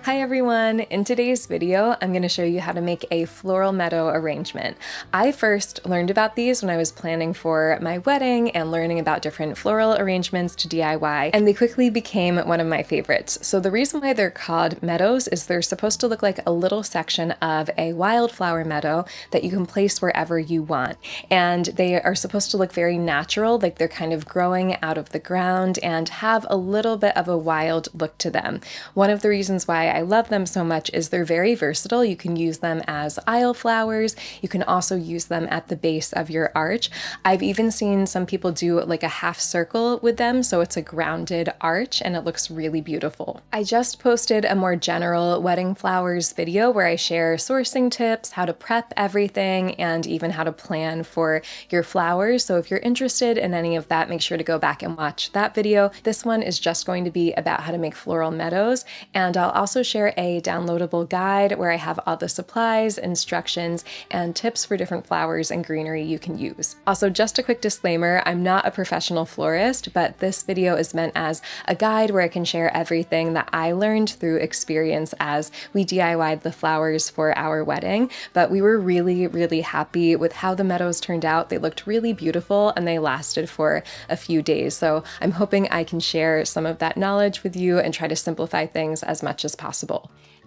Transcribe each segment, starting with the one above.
Hi everyone! In today's video, I'm going to show you how to make a floral meadow arrangement. I first learned about these when I was planning for my wedding and learning about different floral arrangements to DIY, and they quickly became one of my favorites. So the reason why they're called meadows is they're supposed to look like a little section of a wildflower meadow that you can place wherever you want. And they are supposed to look very natural, like they're kind of growing out of the ground and have a little bit of a wild look to them. One of the reasons why I love them so much is they're very versatile. You can use them as aisle flowers. You can also use them at the base of your arch. I've even seen some people do like a half circle with them, so it's a grounded arch and it looks really beautiful. I just posted a more general wedding flowers video where I share sourcing tips, how to prep everything, and even how to plan for your flowers. So if you're interested in any of that, make sure to go back and watch that video. This one is just going to be about how to make floral meadows, and I'll also share a downloadable guide where I have all the supplies, instructions, and tips for different flowers and greenery you can use. Also, just a quick disclaimer, I'm not a professional florist, but this video is meant as a guide where I can share everything that I learned through experience as we DIY'd the flowers for our wedding. But we were really happy with how the meadows turned out. They looked really beautiful and they lasted for a few days. So I'm hoping I can share some of that knowledge with you and try to simplify things as much as possible.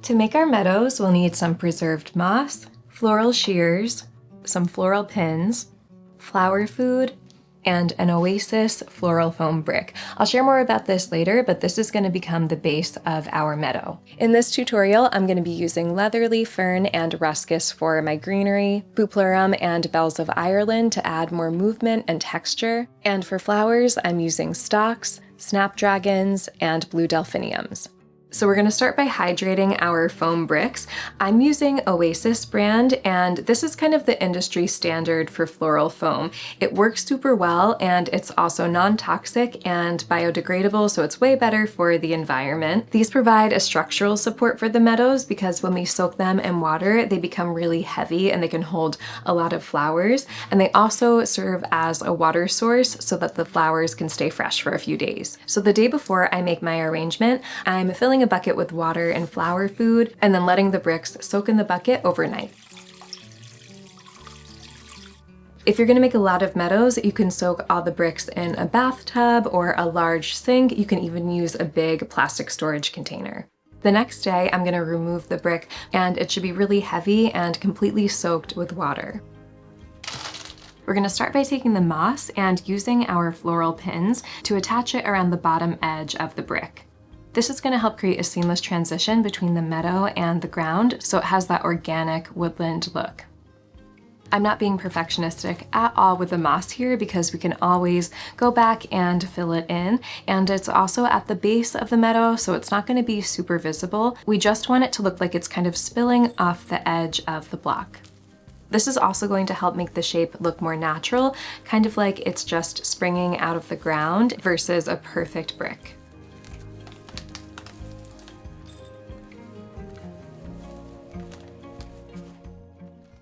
To make our meadows, we'll need some preserved moss, floral shears, some floral pins, flower food, and an Oasis floral foam brick. I'll share more about this later, but this is going to become the base of our meadow. In this tutorial, I'm going to be using leatherleaf fern and ruscus for my greenery, bupleurum and bells of Ireland to add more movement and texture, and for flowers, I'm using stalks, snapdragons, and blue delphiniums. So we're going to start by hydrating our foam bricks. I'm using Oasis brand, and this is kind of the industry standard for floral foam. It works super well, and it's also non-toxic and biodegradable, so it's way better for the environment. These provide a structural support for the meadows because when we soak them in water, they become really heavy and they can hold a lot of flowers. And they also serve as a water source so that the flowers can stay fresh for a few days. So the day before I make my arrangement, I'm filling a bucket with water and flower food, and then letting the bricks soak in the bucket overnight. If you're going to make a lot of meadows, you can soak all the bricks in a bathtub or a large sink. You can even use a big plastic storage container. The next day, I'm going to remove the brick, and it should be really heavy and completely soaked with water. We're going to start by taking the moss and using our floral pins to attach it around the bottom edge of the brick. This is going to help create a seamless transition between the meadow and the ground, so it has that organic woodland look. I'm not being perfectionistic at all with the moss here because we can always go back and fill it in, and it's also at the base of the meadow, so it's not going to be super visible. We just want it to look like it's kind of spilling off the edge of the block. This is also going to help make the shape look more natural, kind of like it's just springing out of the ground versus a perfect brick.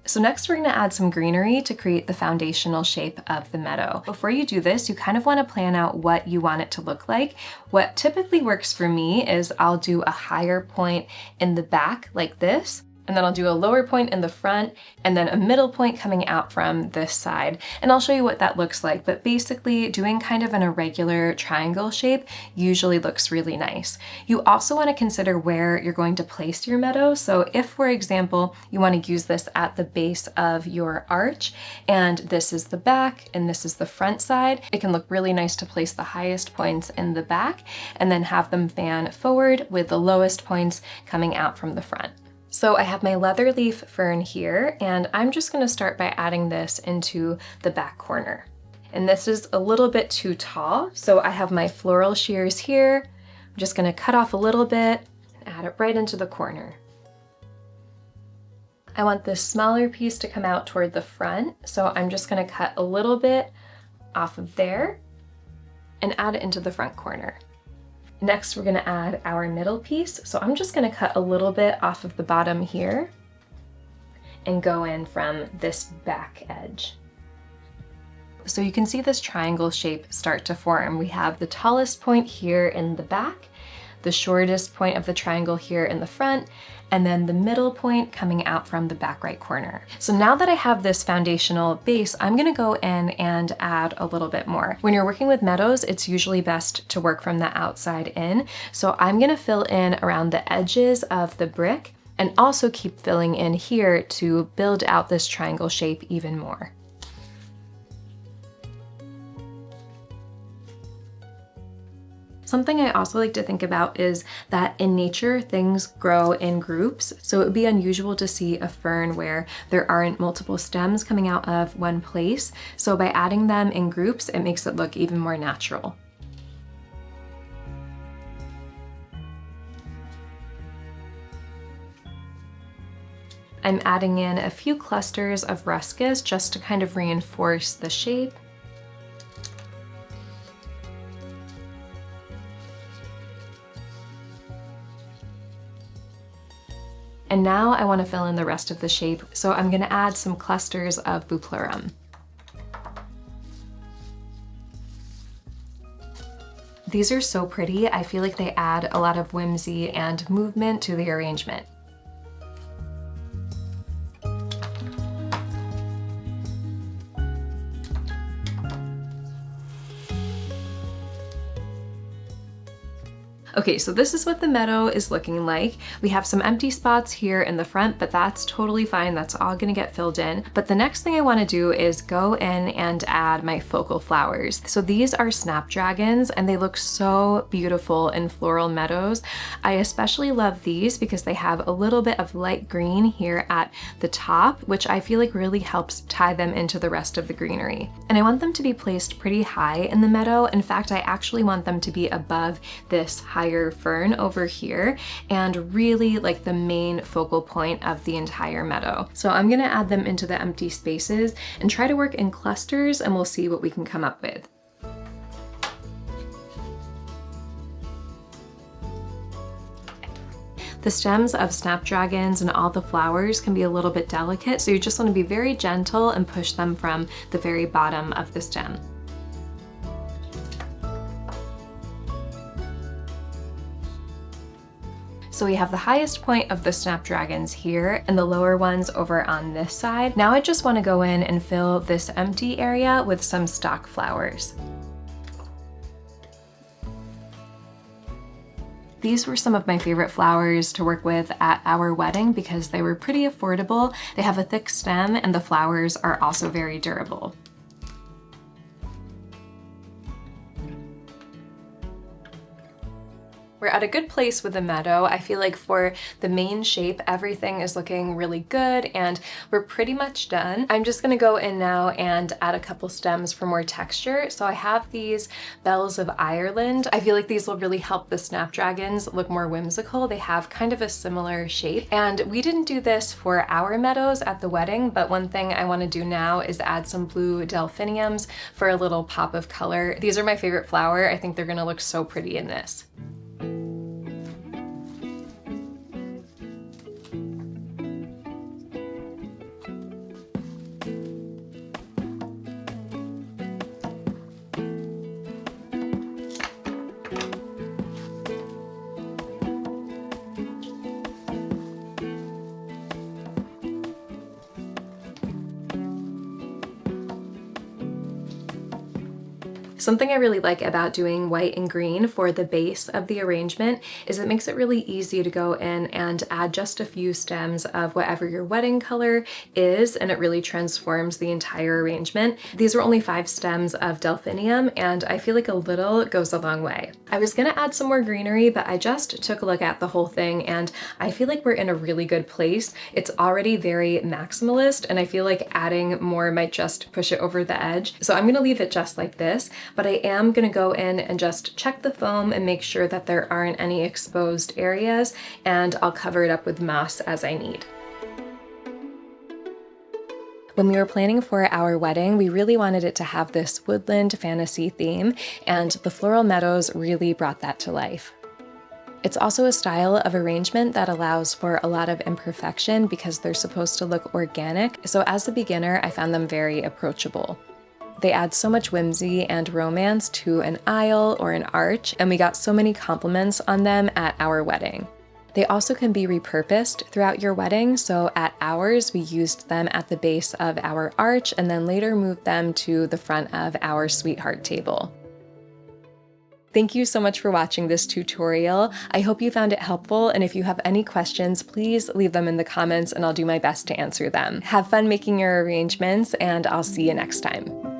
So next we're going to add some greenery to create the foundational shape of the meadow. Before you do this, you kind of want to plan out what you want it to look like. What typically works for me is I'll do a higher point in the back like this, and then I'll do a lower point in the front, and then a middle point coming out from this side. And I'll show you what that looks like, but basically doing kind of an irregular triangle shape usually looks really nice. You also want to consider where you're going to place your meadow. So if, for example, you want to use this at the base of your arch, and this is the back, and this is the front side, it can look really nice to place the highest points in the back, and then have them fan forward with the lowest points coming out from the front. So I have my leatherleaf fern here, and I'm just going to start by adding this into the back corner. And this is a little bit too tall, so I have my floral shears here. I'm just going to cut off a little bit and add it right into the corner. I want this smaller piece to come out toward the front, so I'm just going to cut a little bit off of there and add it into the front corner. Next, we're going to add our middle piece. So I'm just going to cut a little bit off of the bottom here and go in from this back edge. So you can see this triangle shape start to form. We have the tallest point here in the back, the shortest point of the triangle here in the front, and then the middle point coming out from the back right corner. So now that I have this foundational base, I'm gonna go in and add a little bit more. When you're working with meadows, it's usually best to work from the outside in. So I'm gonna fill in around the edges of the brick and also keep filling in here to build out this triangle shape even more. Something I also like to think about is that in nature, things grow in groups. So it would be unusual to see a fern where there aren't multiple stems coming out of one place. So by adding them in groups, it makes it look even more natural. I'm adding in a few clusters of ruscus just to kind of reinforce the shape. And now I want to fill in the rest of the shape, so I'm going to add some clusters of bupleurum. These are so pretty. I feel like they add a lot of whimsy and movement to the arrangement. Okay, so this is what the meadow is looking like. We have some empty spots here in the front, but that's totally fine. That's all gonna get filled in. But the next thing I wanna do is go in and add my focal flowers. So these are snapdragons and they look so beautiful in floral meadows. I especially love these because they have a little bit of light green here at the top, which I feel like really helps tie them into the rest of the greenery. And I want them to be placed pretty high in the meadow. In fact, I actually want them to be above this higher fern over here and really like the main focal point of the entire meadow. So I'm gonna add them into the empty spaces and try to work in clusters, and we'll see what we can come up with. The stems of snapdragons and all the flowers can be a little bit delicate, so you just want to be very gentle and push them from the very bottom of the stem. So we have the highest point of the snapdragons here and the lower ones over on this side. Now I just want to go in and fill this empty area with some stock flowers. These were some of my favorite flowers to work with at our wedding because they were pretty affordable. They have a thick stem and the flowers are also very durable. We're at a good place with the meadow. I feel like for the main shape, everything is looking really good and we're pretty much done. I'm just gonna go in now and add a couple stems for more texture. So I have these bells of Ireland. I feel like these will really help the snapdragons look more whimsical. They have kind of a similar shape. And we didn't do this for our meadows at the wedding, but one thing I wanna do now is add some blue delphiniums for a little pop of color. These are my favorite flower. I think they're gonna look so pretty in this. Something I really like about doing white and green for the base of the arrangement is it makes it really easy to go in and add just a few stems of whatever your wedding color is, and it really transforms the entire arrangement. These were only 5 stems of delphinium, and I feel like a little goes a long way. I was gonna add some more greenery, but I just took a look at the whole thing and I feel like we're in a really good place. It's already very maximalist, and I feel like adding more might just push it over the edge. So I'm gonna leave it just like this. But I am gonna go in and just check the foam and make sure that there aren't any exposed areas, and I'll cover it up with moss as I need. When we were planning for our wedding, we really wanted it to have this woodland fantasy theme, and the floral meadows really brought that to life. It's also a style of arrangement that allows for a lot of imperfection because they're supposed to look organic, so as a beginner, I found them very approachable. They add so much whimsy and romance to an aisle or an arch, and we got so many compliments on them at our wedding. They also can be repurposed throughout your wedding, so at ours we used them at the base of our arch and then later moved them to the front of our sweetheart table. Thank you so much for watching this tutorial. I hope you found it helpful, and if you have any questions, please leave them in the comments and I'll do my best to answer them. Have fun making your arrangements, and I'll see you next time.